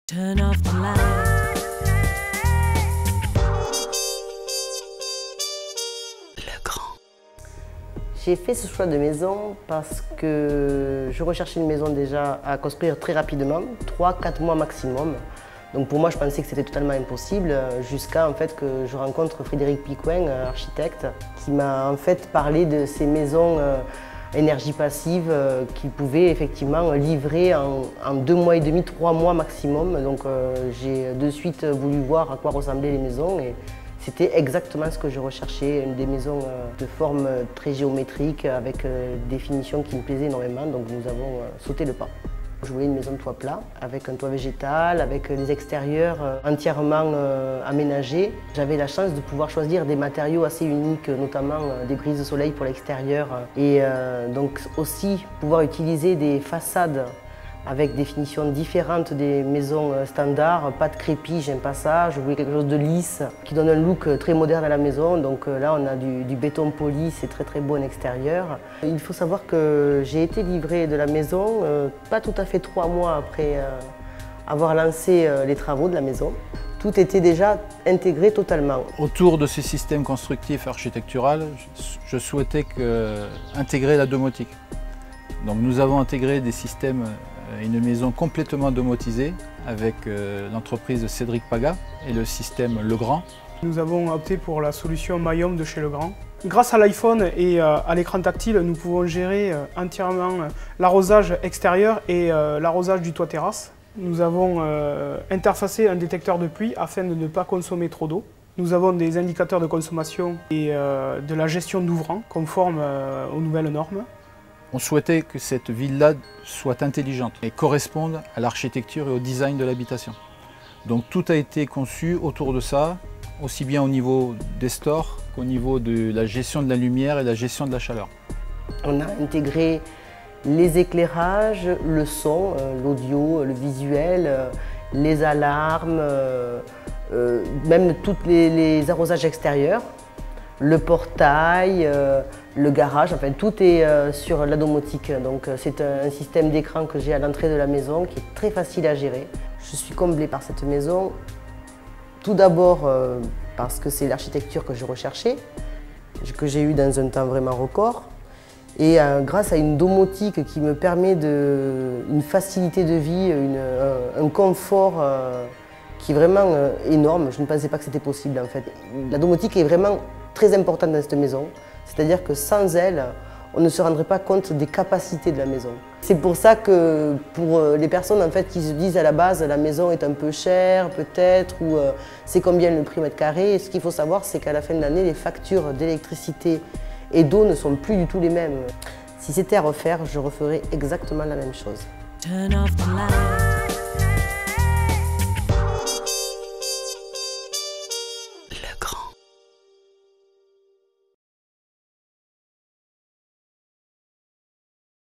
Turn off the light. Le grand. J'ai fait ce choix de maison parce que je recherchais une maison déjà à construire très rapidement, 3-4 mois maximum. Donc pour moi, je pensais que c'était totalement impossible jusqu'à en fait que je rencontre Frédéric Picoin, architecte, qui m'a en fait parlé de ces maisons énergie passive qui pouvaient effectivement livrer en 2 mois et demi, 3 mois maximum. Donc j'ai de suite voulu voir à quoi ressemblaient les maisons et c'était exactement ce que je recherchais, des maisons de forme très géométrique avec des finitions qui me plaisaient énormément. Donc nous avons sauté le pas. Je voulais une maison de toit plat, avec un toit végétal, avec des extérieurs entièrement aménagés. J'avais la chance de pouvoir choisir des matériaux assez uniques, notamment des brises de soleil pour l'extérieur. Et donc aussi pouvoir utiliser des façades avec des finitions différentes des maisons standards, pas de crépi, j'aime pas ça. Je voulais quelque chose de lisse, qui donne un look très moderne à la maison. Donc là, on a du béton poli, c'est très beau en extérieur. Il faut savoir que j'ai été livrée de la maison, pas tout à fait 3 mois après avoir lancé les travaux de la maison. Tout était déjà intégré totalement. Autour de ces systèmes constructifs architecturaux, je souhaitais intégrer la domotique. Donc nous avons intégré des systèmes, une maison complètement domotisée avec l'entreprise Cédric Paga et le système Legrand. Nous avons opté pour la solution Mayom de chez Legrand. Grâce à l'iPhone et à l'écran tactile, nous pouvons gérer entièrement l'arrosage extérieur et l'arrosage du toit terrasse. Nous avons interfacé un détecteur de pluie afin de ne pas consommer trop d'eau. Nous avons des indicateurs de consommation et de la gestion d'ouvrants conformes aux nouvelles normes. On souhaitait que cette ville-là soit intelligente et corresponde à l'architecture et au design de l'habitation. Donc tout a été conçu autour de ça, aussi bien au niveau des stores qu'au niveau de la gestion de la lumière et la gestion de la chaleur. On a intégré les éclairages, le son, l'audio, le visuel, les alarmes, même tous les arrosages extérieurs, le portail, le garage, enfin tout est sur la domotique. Donc c'est un système d'écran que j'ai à l'entrée de la maison qui est très facile à gérer. Je suis comblée par cette maison, tout d'abord parce que c'est l'architecture que je recherchais, que j'ai eue dans un temps vraiment record. Et grâce à une domotique qui me permet une facilité de vie, un confort qui est vraiment énorme. Je ne pensais pas que c'était possible en fait. La domotique est vraiment très importante dans cette maison, c'est-à-dire que sans elle, on ne se rendrait pas compte des capacités de la maison. C'est pour ça que pour les personnes en fait, qui se disent à la base la maison est un peu chère peut-être ou c'est combien le prix mètre carré, ce qu'il faut savoir c'est qu'à la fin de l'année, les factures d'électricité et d'eau ne sont plus du tout les mêmes. Si c'était à refaire, je referais exactement la même chose. Turn off the light.